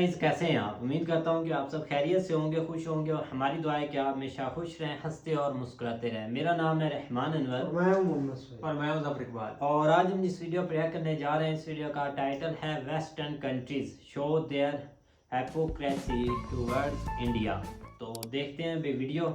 Guys, कैसे हैं आप? उम्मीद करता हूं कि आप सब खैरियत से होंगे, खुश होंगे और हमारी दुआ है कि आप हमेशा खुश रहें, हंसते और मुस्कुराते रहें। मेरा नाम है रहमान अनवर मैं हूं मोहम्मद सईद और मैं हूं ज़फर इकबाल। और आज हम जिस वीडियो पर रिएक्ट करने जा रहे हैं, इस वीडियो का टाइटल है western countries show their hypocrisy towards India. तो देखते हैं भाई वीडियो।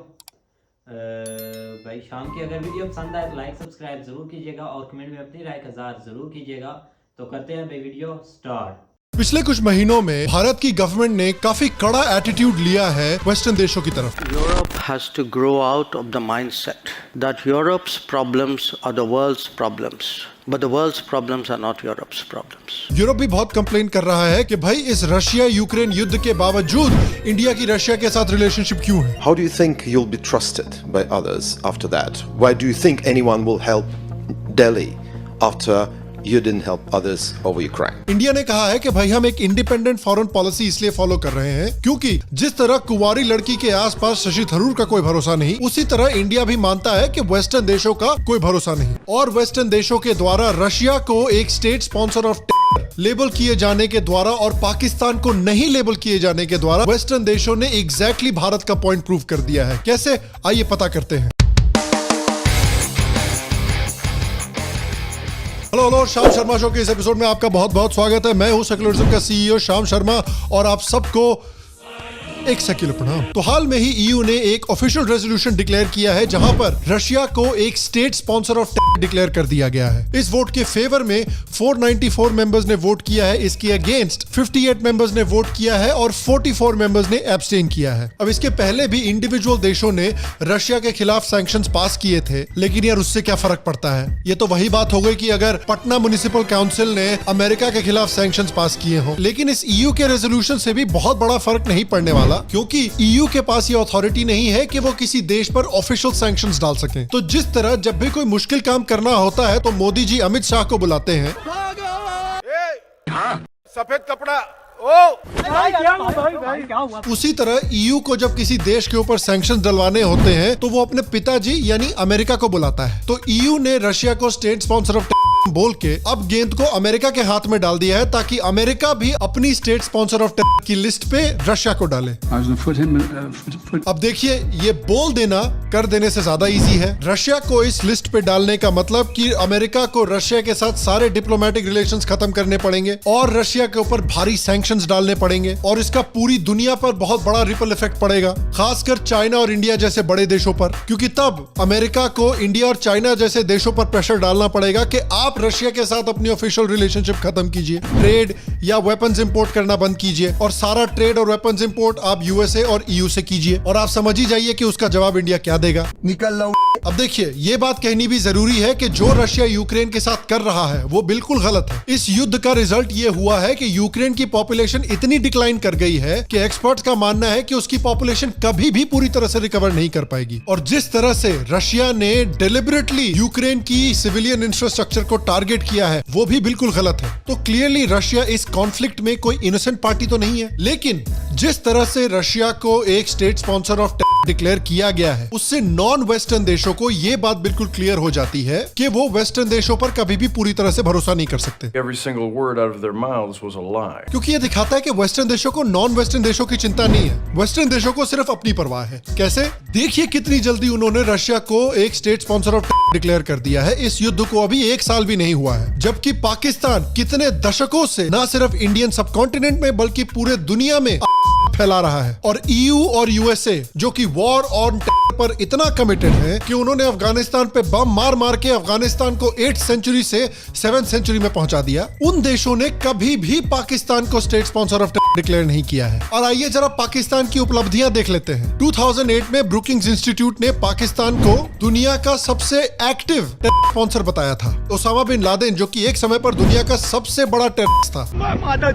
भाई शाम की अगर वीडियो पसंद आए तो लाइक सब्सक्राइब ज़रूर कीजिएगा और कमेंट में अपनी राय का इज़हार ज़रूर कीजिएगा। तो करते हैं भाई वीडियो स्टार्ट। पिछले कुछ महीनों में भारत की गवर्नमेंट ने काफी कड़ा एटीट्यूड लिया है वेस्टर्न देशों की तरफ। Europe has to grow out of the mindset that Europe's problems are the world's problems, but the world's problems are not Europe's problems. Europe भी बहुत कंप्लेन कर रहा है कि भाई इस रशिया यूक्रेन युद्ध के बावजूद इंडिया की रशिया के साथ रिलेशनशिप क्यों है। How do you think you'll be trusted by others after that? Why do you think anyone will help Delhi after you didn't help others over Ukraine? India ने कहा है कि भाई हम एक इंडिपेंडेंट फॉरेन पॉलिसी इसलिए फॉलो कर रहे हैं क्योंकि जिस तरह कुंवारी लड़की के आसपास शशि थरूर का कोई भरोसा नहीं, उसी तरह इंडिया भी मानता है कि वेस्टर्न देशों का कोई भरोसा नहीं। और वेस्टर्न देशों के द्वारा रशिया को एक स्टेट स्पॉन्सर ऑफ लेबल किए जाने के द्वारा और पाकिस्तान को नहीं लेबल किए जाने के द्वारा वेस्टर्न देशों ने एग्जैक्टली भारत का पॉइंट प्रूव कर दिया है। कैसे, आइए पता करते हैं। हेलो, श्याम शर्मा शो के इस एपिसोड में आपका बहुत बहुत स्वागत है। मैं हूं सेक्युलरिज्म का सीईओ श्याम शर्मा और आप सबको एक सेक्युलर प्रणाम। तो हाल में ही ईयू ने एक ऑफिशियल रेजोल्यूशन डिक्लेयर किया है जहां पर रशिया को एक स्टेट स्पॉन्सर ऑफ डिक्लेयर कर दिया गया है। इस वोट के फेवर में 494 मेंबर्स ने वोट किया है, इसके अगेंस्ट 58 मेंबर्स ने वोट किया है और 44 मेंबर्स ने एब्सटेन किया है। अब इसके पहले भी इंडिविजुअल देशों ने रशिया के खिलाफ सैंक्शंस पास किए थे, लेकिन यार उससे क्या फर्क पड़ता है। ये तो वही बात हो गई कि अगर पटना म्युनिसिपल काउंसिल ने अमेरिका के खिलाफ सैंक्शंस पास किए हों। लेकिन इस ईयू के रेजोल्यूशन से भी बहुत बड़ा फर्क नहीं पड़ने वाला, क्योंकि ईयू के पास ये अथॉरिटी नहीं है कि वो किसी देश पर ऑफिशियल सैंक्शंस डाल सकें। तो जिस तरह जब भी कोई मुश्किल काम करना होता है तो मोदी जी अमित शाह को बुलाते हैं। सफेद कपड़ा उसी तरह ईयू को जब किसी देश के ऊपर सैंक्शंस डलवाने होते हैं तो वो अपने पिताजी यानी अमेरिका को बुलाता है। तो ईयू ने रशिया को स्टेट स्पॉन्सर ऑफ बोल के अब गेंद को अमेरिका के हाथ में डाल दिया है ताकि अमेरिका भी अपनी स्टेट स्पॉन्सर ऑफ की लिस्ट पे रशिया को डाले। अब देखिए, ये बोल देना कर देने से ज्यादा इजी है। रशिया को इस लिस्ट पे डालने का मतलब कि अमेरिका को रशिया के साथ सारे डिप्लोमेटिक रिलेशंस खत्म करने पड़ेंगे और रशिया के ऊपर भारी सैंक्शंस डालने पड़ेंगे और इसका पूरी दुनिया पर बहुत बड़ा रिपल इफेक्ट पड़ेगा, खासकर चाइना और इंडिया जैसे बड़े देशों पर, क्योंकि तब अमेरिका को इंडिया और चाइना जैसे देशों पर प्रेशर डालना पड़ेगा कि आप रशिया के साथ अपनी ऑफिशियल रिलेशनशिप खत्म कीजिए, ट्रेड या वेपन्स इंपोर्ट करना बंद कीजिए और सारा ट्रेड और वेपन्स इंपोर्ट आप यूएसए और ईयू से कीजिए। और आप समझ ही जाइए कि उसका जवाब इंडिया क्या देगा। निकल लो। अब देखिए, ये बात कहनी भी जरूरी है कि जो रशिया यूक्रेन के साथ कर रहा है वो बिल्कुल गलत है। इस युद्ध का रिजल्ट ये हुआ है कि यूक्रेन की पॉपुलेशन इतनी डिक्लाइन कर गई है कि एक्सपर्ट्स का मानना है कि उसकी पॉपुलेशन कभी भी पूरी तरह से रिकवर नहीं कर पाएगी। और जिस तरह से रशिया ने डेलिबरेटली यूक्रेन की सिविलियन इंफ्रास्ट्रक्चर को टारगेट किया है वो भी बिल्कुल गलत है। तो क्लियरली रशिया इस कॉन्फ्लिक्ट में कोई इनोसेंट पार्टी तो नहीं है। लेकिन जिस तरह से रशिया को एक स्टेट स्पॉन्सर ऑफ डिक्लेयर किया गया है उससे नॉन वेस्टर्न देशों को ये बात बिल्कुल क्लियर हो जाती है कि वो वेस्टर्न देशों पर कभी भी पूरी तरह से भरोसा नहीं कर सकते। Every single word out of their mouths was a lie. क्योंकि ये दिखाता है कि वेस्टर्न देशों को नॉन वेस्टर्न देशों की चिंता नहीं है, वेस्टर्न देशों को सिर्फ अपनी परवाह है। कैसे, देखिए कितनी जल्दी उन्होंने रशिया को एक स्टेट स्पॉन्सर ऑफ डिक्लेयर कर दिया है। इस युद्ध को अभी 1 साल भी नहीं हुआ है, जबकि पाकिस्तान कितने दशकों से न सिर्फ इंडियन सबकॉन्टिनेंट में बल्कि पूरे दुनिया में फैला रहा है। और ईयू और यूएसए जो कि वॉर ऑन पर इतना कमिटेड है कि उन्होंने अफगानिस्तान पे बम मार मार के अफगानिस्तान को 8th सेंचुरी से 7th सेंचुरी में पहुंचा दिया, उन देशों ने कभी भी पाकिस्तान को स्टेट स्पॉन्सर ऑफ डिक्लेयर नहीं किया है। और आइए जरा पाकिस्तान की उपलब्धियां देख लेते हैं। 2008 में ब्रुकिंग्स इंस्टीट्यूट ने पाकिस्तान को दुनिया का सबसे एक्टिव स्पॉन्सर बताया था। ओसामा बिन लादेन, जो कि एक समय पर दुनिया का सबसे बड़ा टेररिस्ट था,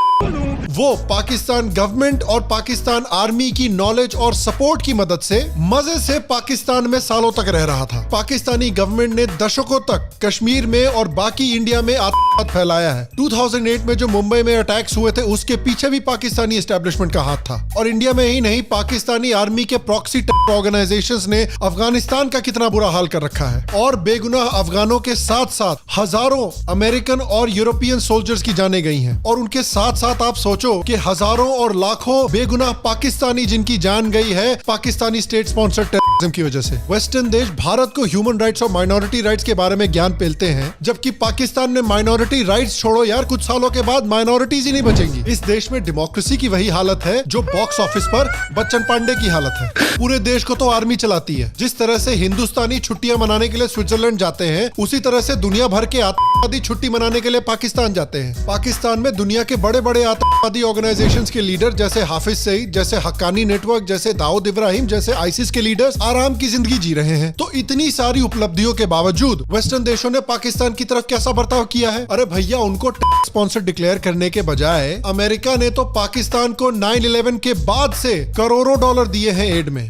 वो पाकिस्तान गवर्नमेंट और पाकिस्तान आर्मी की नॉलेज और सपोर्ट की मदद से मजे से पाकिस्तान में सालों तक रह रहा था। पाकिस्तानी गवर्नमेंट ने दशकों तक कश्मीर में और बाकी इंडिया में आतंकवाद फैलाया है। 2008 में जो मुंबई में अटैक्स हुए थे उसके पीछे भी पाकिस्तान पाकिस्तानी एस्टेब्लिशमेंट का हाथ था। और इंडिया में ही नहीं, पाकिस्तानी आर्मी के प्रॉक्सी ऑर्गेनाइजेशंस ने अफगानिस्तान का कितना बुरा हाल कर रखा है। और बेगुनाह अफगानों के साथ साथ हजारों अमेरिकन और यूरोपियन सोल्जर्स की जानें गई हैं। और उनके साथ साथ आप सोचो कि हजारों और लाखों बेगुनाह पाकिस्तानी जिनकी जान गई है पाकिस्तानी स्टेट स्पॉन्सर्ड टेररिज्म की वजह से। वेस्टर्न देश भारत को ह्यूमन राइट्स और माइनॉरिटी राइट्स के बारे में ज्ञान पेलते हैं, जबकि पाकिस्तान में माइनॉरिटी राइट्स छोड़ो यार, कुछ सालों के बाद माइनॉरिटीज ही नहीं बचेंगी। इस देश में डेमोक्रेसी की वही हालत है जो बॉक्स ऑफिस पर बच्चन पांडे की हालत है। पूरे देश को तो आर्मी चलाती है। जिस तरह से हिंदुस्तानी छुट्टियां मनाने के लिए स्विट्जरलैंड जाते हैं, उसी तरह से दुनिया भर के आतंकवादी छुट्टी मनाने के लिए पाकिस्तान जाते हैं। पाकिस्तान में दुनिया के बड़े बड़े आतंकवादी ऑर्गेनाइजेशंस के लीडर जैसे हाफिज सईद, जैसे हक्कानी नेटवर्क, जैसे दाऊद इब्राहिम, जैसे आईसिस के लीडर्स आराम की जिंदगी जी रहे हैं। तो इतनी सारी उपलब्धियों के बावजूद वेस्टर्न देशों ने पाकिस्तान की तरफ कैसा बर्ताव किया है? अरे भैया, उनको स्पॉन्सर डिक्लेयर करने के बजाय अमेरिका ने तो पाकिस्तान को 9/11 के बाद से करोड़ों डॉलर दिए हैं एड में।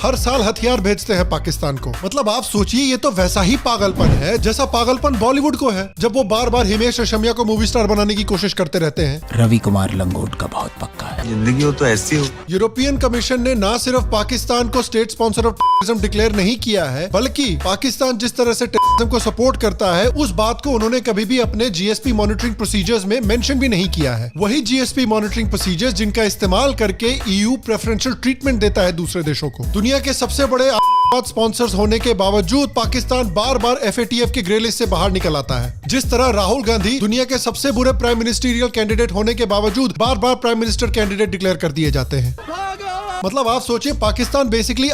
हर साल हथियार भेजते हैं पाकिस्तान को। मतलब आप सोचिए, ये तो वैसा ही पागलपन है जैसा पागलपन बॉलीवुड को है, जब वो बार बार हिमेश रेशमिया को मूवी स्टार बनाने की कोशिश करते रहते हैं। रवि कुमार लंगोट का बहुत पक्का है। जिंदगी हो तो ऐसी हो। यूरोपियन कमीशन ने ना सिर्फ पाकिस्तान को state sponsor of terrorism declare नहीं किया है, बल्कि पाकिस्तान जिस तरह से टेररिज्म को सपोर्ट करता है उस बात को उन्होंने कभी भी अपने जीएसपी मॉनिटरिंग प्रोसीजर्स में मेंशन भी नहीं किया है। वही जीएसपी मॉनिटरिंग प्रोसीजर्स जिनका इस्तेमाल करके ईयू प्रेफरेंशियल ट्रीटमेंट देता है दूसरे देशों को। दुनिया के सबसे बड़े स्पॉन्सर्स होने के बावजूद पाकिस्तान बार बार FATF के ग्रे लिस्ट से बाहर निकल आता है। जिस तरह राहुल गांधी दुनिया के सबसे बुरे प्राइम मिनिस्टरियल कैंडिडेट होने के बावजूद बार बार प्राइम मिनिस्टर कैंडिडेट डिक्लेयर कर दिए जाते हैं। मतलब आप सोचिए, पाकिस्तान बेसिकली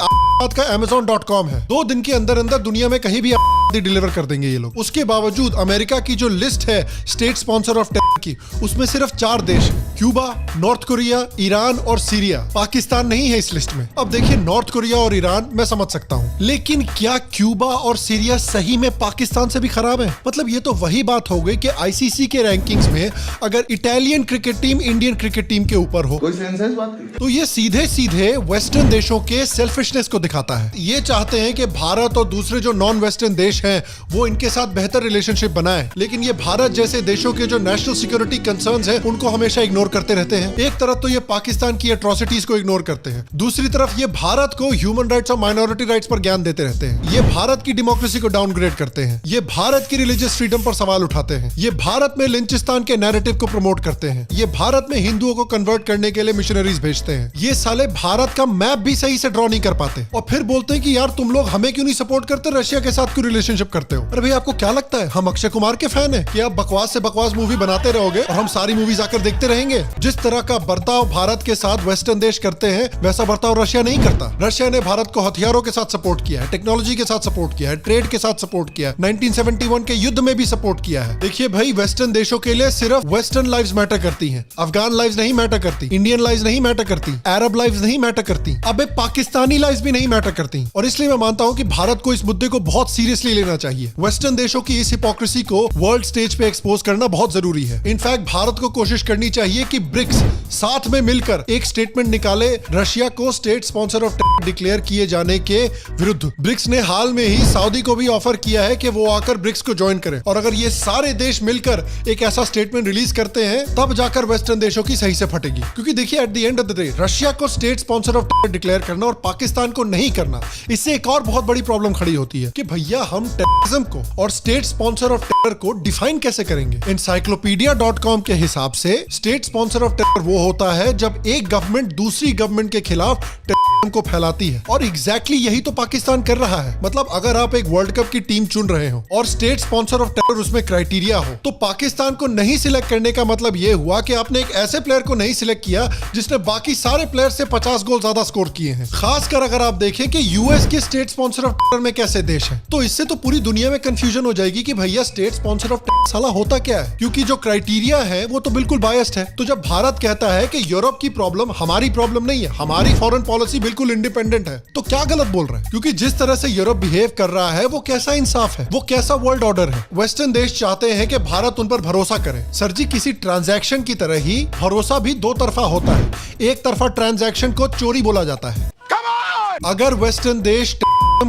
का Amazon.com है। 2 दिन के अंदर अंदर दुनिया में कहीं भी डिलीवर कर देंगे ये लोग। उसके बावजूद अमेरिका की जो लिस्ट है स्टेट स्पॉन्सर ऑफ टेरर की, उसमें सिर्फ 4 देश हैं, क्यूबा, नॉर्थ कोरिया, ईरान और सीरिया। पाकिस्तान नहीं है इस लिस्ट में। अब देखिए, नॉर्थ कोरिया और ईरान मैं समझ सकता हूँ, लेकिन क्या क्यूबा और सीरिया सही में पाकिस्तान से भी खराब है? मतलब ये तो वही बात हो गई कि ICC के रैंकिंग्स में अगर Italian cricket team Indian cricket team के ऊपर हो, कोई सेंस है इस बात की? तो ये सीधे सीधे वेस्टर्न देशों के सेल्फिशनेस को दिखाता है। ये चाहते हैं कि भारत और दूसरे जो नॉन वेस्टर्न देश हैं वो इनके साथ बेहतर रिलेशनशिप बनाएं, लेकिन ये भारत जैसे देशों के जो नेशनल सिक्योरिटी कंसर्न्स हैं उनको हमेशा इग्नोर करते रहते हैं। एक तरफ तो ये पाकिस्तान की एट्रोसिटीज को इग्नोर करते हैं, दूसरी तरफ ये भारत को ह्यूमन राइट्स और माइनॉरिटी राइट्स पर ज्ञान देते रहते हैं। ये भारत की डेमोक्रेसी को डाउनग्रेड करते हैं, ये भारत की रिलीजियस फ्रीडम पर सवाल उठाते हैं, ये भारत में लिंचिस्तान के नैरेटिव को प्रमोट करते हैं, ये भारत में हिंदुओं को कन्वर्ट करने के लिए मिशनरीज भेजते हैं। ये साले भारत का मैप भी सही से ड्रॉ नहीं कर पाते और फिर बोलते हैं कि यार तुम लोग हमें क्यों नहीं सपोर्ट करते, रशिया के साथ क्यों रिलेशनशिप करते हो? अरे भाई, आपको क्या लगता है हम अक्षय कुमार के फैन हैं कि आप बकवास से बकवास मूवी बनाते रहोगे और हम सारी मूवीज आकर देखते रहेंगे? जिस तरह का बर्ताव भारत के साथ वेस्टर्न देश करते हैं वैसा बर्ताव रशिया नहीं करता। रशिया ने भारत को हथियारों के साथ सपोर्ट किया है, टेक्नोलॉजी के साथ सपोर्ट किया है, ट्रेड के साथ सपोर्ट किया है, 1971 के युद्ध में भी सपोर्ट किया है। देखिए भाई, वेस्टर्न देशों के लिए सिर्फ वेस्टर्न लाइव्स मैटर करती हैं, अफगान लाइव्स नहीं मैटर करती, इंडियन लाइव्स नहीं मैटर करती, अरब लाइव्स नहीं मैटर करती, अबे पाकिस्तानी लाइव्स भी नहीं मैटर करती। और इसलिए मैं मानता हूं कि भारत को इस मुद्दे को बहुत सीरियसली लेना चाहिए। वेस्टर्न देशों की इस हिपोक्रेसी को वर्ल्ड स्टेज पे एक्सपोज करना बहुत जरूरी है। इनफैक्ट भारत को कोशिश करनी चाहिए कि ब्रिक्स साथ में मिलकर एक स्टेटमेंट निकाले रशिया को state sponsor of terror declare किए जाने के विरुद्ध। ब्रिक्स ने हाल में ही सऊदी को भी ऑफर किया है कि वो आकर ब्रिक्स को ज्वाइन करें, और अगर ये सारे देश मिलकर एक ऐसा स्टेटमेंट रिलीज करते हैं तब जाकर वेस्टर्न देशों की सही से फटेगी। क्योंकि देखिए, at the end of the day Russia को state sponsor of terror declare करना और पाकिस्तान को नहीं करना, इससे एक और बहुत बड़ी प्रॉब्लम खड़ी होती है कि भैया हम टेररिज्म को और स्टेट स्पॉन्सर ऑफ टेरर को डिफाइन कैसे करेंगे? encyclopedia.com के हिसाब से स्टेट स्पॉन्सर ऑफ टेरर वो होता है जब एक गवर्नमेंट दूसरी गवर्नमेंट के खिलाफ टेररिज्म को फैलाती है, और एग्जैक्टली यही तो पाकिस्तान कर रहा है। मतलब अगर आप एक वर्ल्ड कप की टीम चुन रहे हो और स्टेट स्पॉन्सर ऑफ टेरर उसमें क्राइटेरिया हो, तो पाकिस्तान को नहीं सिलेक्ट करने का मतलब ये हुआ कि आपने एक ऐसे प्लेयर को नहीं सिलेक्ट किया जिसने बाकी सारे प्लेयर से 50 गोल ज्यादा स्कोर किए हैं। खासकर अगर आप देखें कि यूएस के स्टेट स्पॉन्सर ऑफ टेरर में कैसे देश है, तो इससे तो पूरी दुनिया में कंफ्यूजन हो जाएगी कि भैया स्टेट स्पॉन्सर ऑफ टेरर साला होता क्या है, क्योंकि जो क्राइटेरिया है वो तो बिल्कुल बायस्ड है। तो जब भारत कहता है कि यूरोप की प्रॉब्लम हमारी प्रॉब्लम नहीं है, हमारी फॉरेन पॉलिसी बिल्कुल इंडिपेंडेंट है, तो क्या गलत बोल रहे हैं? क्योंकि जिस तरह से यूरोप बिहेव कर रहा है वो कैसा इंसाफ है, वो कैसा वर्ल्ड ऑर्डर है? वेस्टर्न देश चाहते हैं कि भारत उन पर भरोसा करे। सर जी, किसी ट्रांजैक्शन की तरह ही भरोसा भी 2 तरफा होता है। एक तरफा ट्रांजैक्शन को चोरी बोला जाता है। अगर वेस्टर्न देश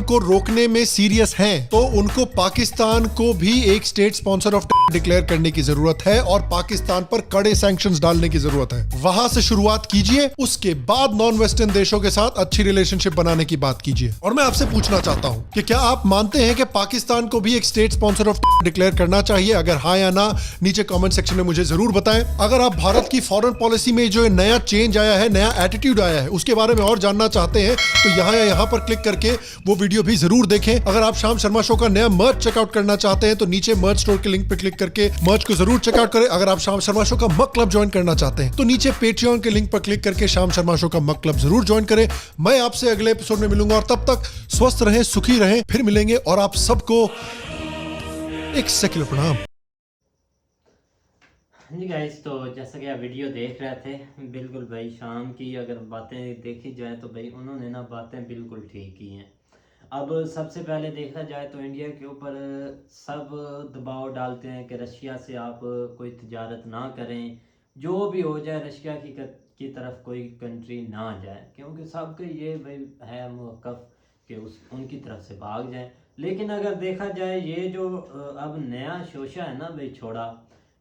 को रोकने में सीरियस हैं, तो उनको पाकिस्तान को भी एक स्टेट स्पॉन्सर ऑफ डिक्लेयर करने की जरूरत है और पाकिस्तान पर कड़े सैंक्शंस डालने की जरूरत है। वहां से शुरुआत कीजिए, उसके बाद नॉन वेस्टर्न देशों के साथ अच्छी रिलेशनशिप बनाने की बात कीजिए। और मैं आपसे पूछना चाहता हूं कि क्या आप मानते हैं कि पाकिस्तान को भी एक स्टेट स्पॉन्सर ऑफ डिक्लेयर करना चाहिए? अगर हाँ या ना, नीचे कमेंट सेक्शन में मुझे जरूर बताएं। अगर आप भारत की फॉरेन पॉलिसी में जो नया चेंज आया है, नया एटीट्यूड आया है, उसके बारे में और जानना चाहते हैं तो यहां या यहां पर क्लिक करके वो वीडियो भी जरूर देखें। अगर आप शाम शर्मा शो का नया मर्च चेकआउट करना चाहते हैं तो नीचे मर्च स्टोर के लिंक पर क्लिक करके मर्च को जरूर चेकआउट करें। अगर आप शाम शर्मा शो का मक क्लब ज्वाइन करना चाहते हैं तो नीचे पेट्रियन के लिंक पर क्लिक करके शाम शर्मा शो का मक क्लब जरूर ज्वाइन करें। मैं आपसे अगले एपिसोड में मिलूंगा और तब तक स्वस्थ रहें, सुखी रहें। फिर मिलेंगे और आप सबको एक सेक्युलर प्रणाम। जी गाइस, तो जैसा कि आप वीडियो देख रहे थे, बिल्कुल भाई शाम की अगर बातें देखी जाए तो भाई उन्होंने ना बातें बिल्कुल ठीक की हैं। अब सबसे पहले देखा जाए तो इंडिया के ऊपर सब दबाव डालते हैं कि रशिया से आप कोई तिजारत ना करें, जो भी हो जाए रशिया की तरफ कोई कंट्री ना जाए, क्योंकि सबके ये भाई है मौक़िफ़ कि उनकी तरफ से भाग जाए। लेकिन अगर देखा जाए ये जो अब नया शोशा है ना भाई छोड़ा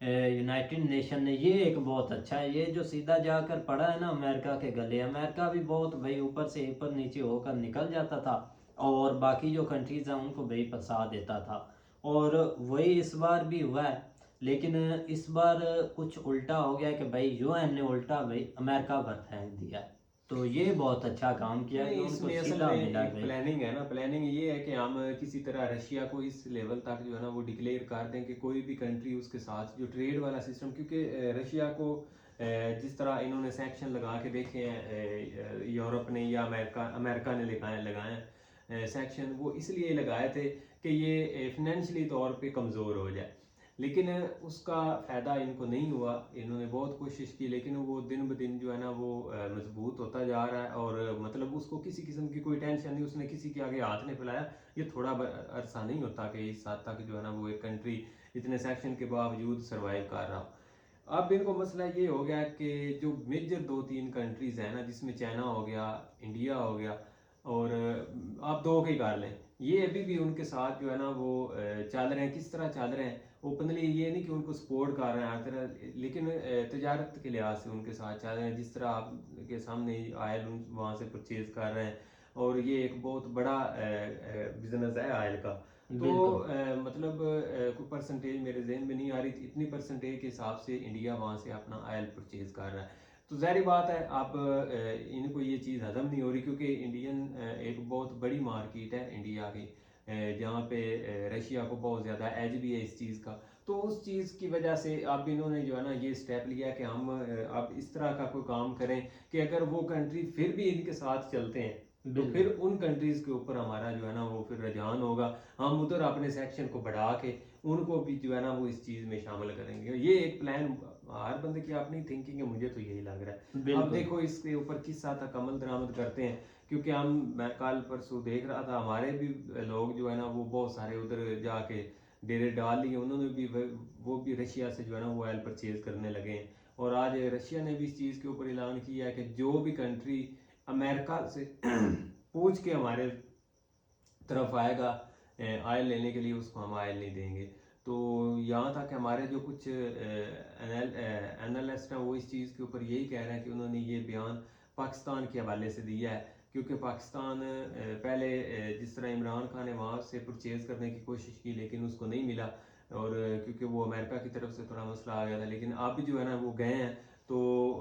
यूनाइटेड नेशन ने, ये एक बहुत अच्छा है। ये जो सीधा जाकर पड़ा है ना अमेरिका के गले, अमेरिका भी बहुत भाई ऊपर से ऊपर नीचे होकर निकल जाता था और बाकी जो कंट्रीज़ हैं उनको भाई फंसा देता था, और वही इस बार भी हुआ है। लेकिन इस बार कुछ उल्टा हो गया कि भाई यूएन ने उल्टा भाई अमेरिका पर फेंक दिया है। तो ये बहुत अच्छा काम किया कि उनको इसमें असल सीधा में मिला एक भाई। प्लानिंग है ना, प्लानिंग ये है कि हम किसी तरह रशिया को इस लेवल तक जो है ना वो डिक्लेयर कर दें कि कोई भी कंट्री उसके साथ जो ट्रेड वाला सिस्टम, क्योंकि रशिया को जिस तरह इन्होंने सैक्शन लगा के देखे हैं यूरोप ने या अमेरिका ने लगाए सैक्शन, वो इसलिए लगाए थे कि ये फाइनेंशियली तौर पे कमज़ोर हो जाए। लेकिन उसका फ़ायदा इनको नहीं हुआ। इन्होंने बहुत कोशिश की लेकिन वो दिन ब दिन जो है ना वो मजबूत होता जा रहा है, और मतलब उसको किसी किस्म की कोई टेंशन नहीं, उसने किसी के आगे हाथ नहीं फैलाया। ये थोड़ा अरसा नहीं होता कि इस हद तक जो है ना वो एक कंट्री इतने सेक्शन के बावजूद सर्वाइव कर रहा हो। अब इनको मसला ये हो गया कि जो मेजर 2-3 कंट्रीज़ हैं ना, जिसमें चाइना हो गया, इंडिया हो गया, और आप दो के कर लें, ये अभी भी उनके साथ जो है ना वो चल रहे हैं। किस तरह चल रहे हैं? ओपनली ये नहीं कि उनको सपोर्ट कर रहे हैं हर तरह, लेकिन तजारत के लिहाज से उनके साथ चल रहे हैं। जिस तरह आपके सामने आयल वहाँ से परचेज कर रहे हैं, और ये एक बहुत बड़ा बिजनेस है आयल का। तो मतलब कोई परसेंटेज मेरे जहन में नहीं आ रही, इतनी परसेंटेज के हिसाब से इंडिया वहाँ से अपना आयल परचेज कर रहा है। तो ज़ाहिर बात है अब इनको ये चीज़ हजम नहीं हो रही, क्योंकि इंडियन एक बहुत बड़ी मार्केट है इंडिया की, जहाँ पे रशिया को बहुत ज़्यादा एज भी है इस चीज़ का। तो उस चीज़ की वजह से अब इन्होंने जो है ना ये स्टेप लिया कि हम अब इस तरह का कोई काम करें कि अगर वो कंट्री फिर भी इनके साथ चलते हैं तो फिर उन कंट्रीज़ के ऊपर हमारा जो है ना वो फिर रुझान होगा, हम उधर अपने सेक्शन को बढ़ा के उनको भी जो है ना वो इस चीज़ में शामिल करेंगे। ये एक प्लान हर बंदे की अपनी थिंकिंग है, मुझे तो यही लग रहा है। अब देखो इसके ऊपर किस हद तक अमल दरामद करते हैं, क्योंकि मैं कल परसों देख रहा था हमारे भी लोग जो है ना वो बहुत सारे उधर जाके डेरे डाल लिए, उन्होंने भी वो भी रशिया से जो है ना वो ऑयल परचेज करने लगे हैं। और आज रशिया ने भी इस चीज़ के ऊपर ऐलान किया है कि जो भी कंट्री अमेरिका से पूछ के हमारे तरफ आएगा आयल लेने के लिए, उसको हम आयल नहीं देंगे। तो यहाँ तक हमारे जो कुछ एनालिस्ट हैं वो इस चीज़ के ऊपर यही कह रहे हैं कि उन्होंने ये बयान पाकिस्तान के हवाले से दिया है, क्योंकि पाकिस्तान पहले जिस तरह इमरान खान ने वहाँ से परचेज़ करने की कोशिश की लेकिन उसको नहीं मिला, और क्योंकि वो अमेरिका की तरफ से थोड़ा मसला आ गया था। लेकिन अब जो है ना वो गए हैं, तो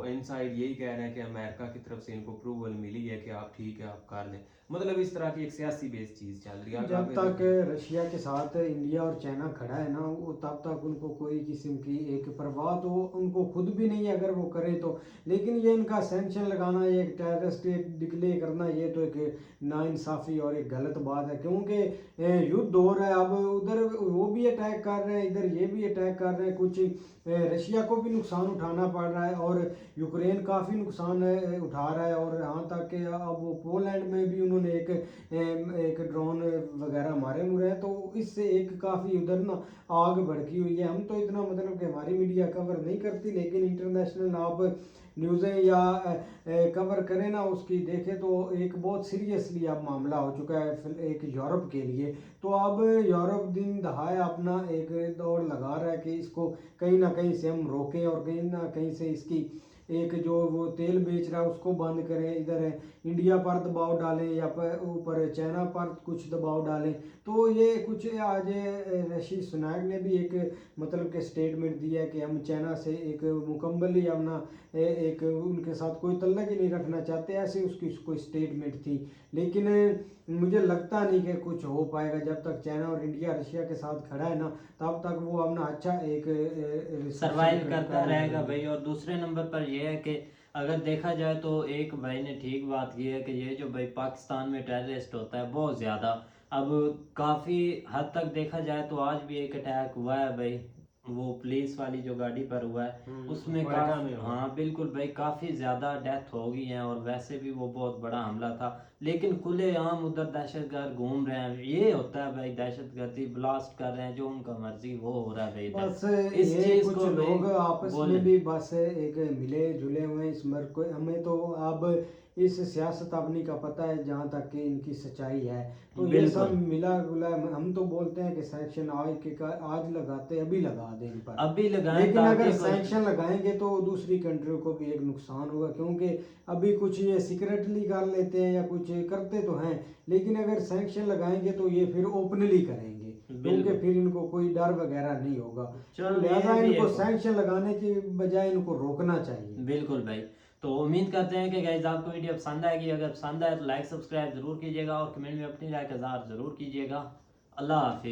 इनसाइड यही कह रहे हैं कि अमेरिका की तरफ से इनको अप्रूवल मिली है कि आप ठीक है आप कर लें। मतलब इस तरह की एक सियासी बेस्ड चीज़ चल रही है। जब तक रशिया के साथ इंडिया और चाइना खड़ा है ना, वो तब तक उनको कोई किस्म की एक परवाह तो उनको खुद भी नहीं है अगर वो करे तो। लेकिन ये इनका सैंक्शन लगाना, ये एक टेररिस्ट स्टेट डिक्लेयर करना, ये तो एक नाइंसाफ़ी और एक गलत बात है, क्योंकि युद्ध हो रहा है। अब उधर वो भी अटैक कर रहे हैं, इधर ये भी अटैक कर रहे हैं। कुछ रशिया को भी नुकसान उठाना पड़ रहा है और यूक्रेन काफ़ी नुकसान उठा रहा है, और यहाँ तक कि अब वो पोलैंड में भी उन्होंने इन्होंने एक ड्रोन वगैरह मारे मुरे हैं, तो इससे एक काफ़ी उधर ना आग भड़की हुई है। हम तो इतना मतलब कि हमारी मीडिया कवर नहीं करती, लेकिन इंटरनेशनल आप न्यूज़ें या कवर करें ना उसकी देखें तो एक बहुत सीरियसली अब मामला हो चुका है एक यूरोप के लिए। तो अब यूरोप दिन दहाड़े अपना एक दौड़ लगा रहा है कि इसको कहीं ना कहीं से हम रोकें और कहीं ना कहीं से इसकी एक जो वो तेल बेच रहा है उसको बंद करें, इधर इंडिया पर दबाव डालें या ऊपर चाइना पर कुछ दबाव डालें। तो ये कुछ आज ऋषि सुनाक ने भी एक मतलब के स्टेटमेंट दिया कि हम चाइना से एक मुकम्मल ही अपना एक उनके साथ कोई तल्लक ही नहीं रखना चाहते, ऐसे उसकी कोई स्टेटमेंट थी। लेकिन मुझे लगता नहीं कि कुछ हो पाएगा जब तक चाइना और इंडिया रशिया के साथ खड़ा है ना, तब तक वो अपना अच्छा एक सरवाइव करता रहेगा भाई। और दूसरे नंबर पर यह है कि अगर देखा जाए तो एक भाई ने ठीक बात की है कि ये जो भाई पाकिस्तान में टेररिस्ट होता है बहुत ज़्यादा, अब काफ़ी हद तक देखा जाए तो आज भी एक अटैक हुआ है भाई, वो पुलिस वाली जो गाड़ी पर हुआ है उसमें हाँ बिल्कुल भाई काफ़ी ज़्यादा डेथ हो गई हैं। और वैसे भी वो बहुत बड़ा हमला था, लेकिन खुलेआम उधर दहशतगर्द घूम रहे हैं। ये होता है भाई दहशतगर्दी, ब्लास्ट कर रहे हैं जो उनका मर्जी वो हो रहा है भाई। बस इस ये चीज कुछ को लोग आपस बोले। में भी बस एक मिले जुले हुए हैं इस मर्द को। हमें तो अब इस सियासत अपनी का पता है जहाँ तक कि इनकी सच्चाई है, तो ये सब मिला गुला। हम तो बोलते हैं कि सैंक्शन आज लगाते अभी लगा दें इन पर, अभी लगाएं, लेकिन अगर सैंक्शन लगाएंगे तो दूसरी कंट्रियों को भी एक नुकसान होगा, क्योंकि अभी कुछ ये सीक्रेटली कर लेते हैं या कुछ करते तो हैं, लेकिन अगर सैंक्शन लगाएंगे तो ये फिर ओपनली करेंगे, क्योंकि फिर इनको कोई डर वगैरह नहीं होगा। तो लिहाजा इनको सैंक्शन लगाने की बजाय इनको रोकना चाहिए। बिल्कुल भाई। तो उम्मीद करते हैं कि गाइस आपको वीडियो पसंद आएगी। अगर पसंद आए तो लाइक सब्सक्राइब जरूर कीजिएगा और कमेंट में अपनी राय का इज़हार जरूर कीजिएगा। अल्लाह हाफिज़।